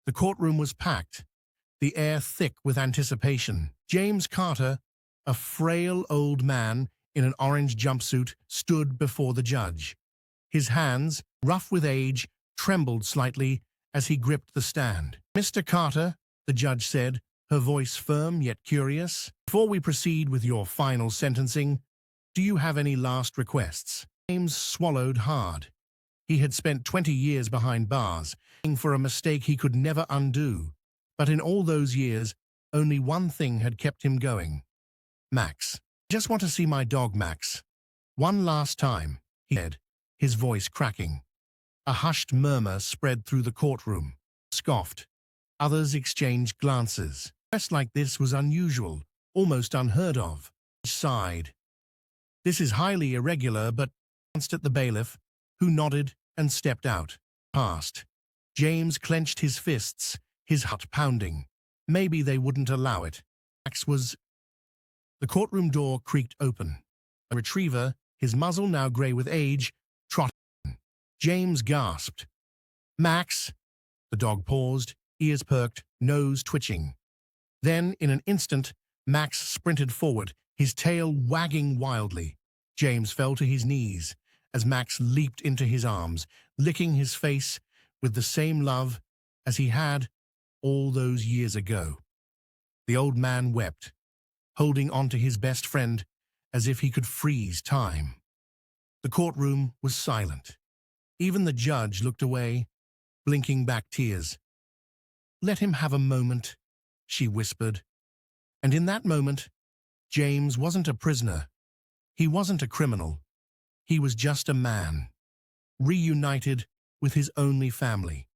The courtroom was packed, the air thick with anticipation. James Carter, a frail old man in an orange jumpsuit, stood before the judge. His hands, rough with age, trembled slightly as he gripped the stand. "Mr. Carter," the judge said, her voice firm yet curious, "before we proceed with your final sentencing, do you have any last requests?" James swallowed hard. He had spent 20 years behind bars, paying for a mistake he could never undo. But in all those years, only one thing had kept him going. "Max. Just want to see my dog, Max. One last time," he said, his voice cracking. A hushed murmur spread through the courtroom. Scoffed. Others exchanged glances. A request like this was unusual, almost unheard of. He sighed. "This is highly irregular, but," glanced at the bailiff, who nodded and stepped out. Passed. James clenched his fists, his heart pounding. Maybe they wouldn't allow it. Max was... The courtroom door creaked open. A retriever, his muzzle now grey with age, trotted in. James gasped. "Max!" The dog paused, ears perked, nose twitching. Then, in an instant, Max sprinted forward, his tail wagging wildly. James fell to his knees as Max leaped into his arms, licking his face with the same love as he had all those years ago. The old man wept, holding on to his best friend as if he could freeze time. The courtroom was silent. Even the judge looked away, blinking back tears. "Let him have a moment," she whispered. And in that moment, James wasn't a prisoner. He wasn't a criminal. He was just a man, reunited with his only family.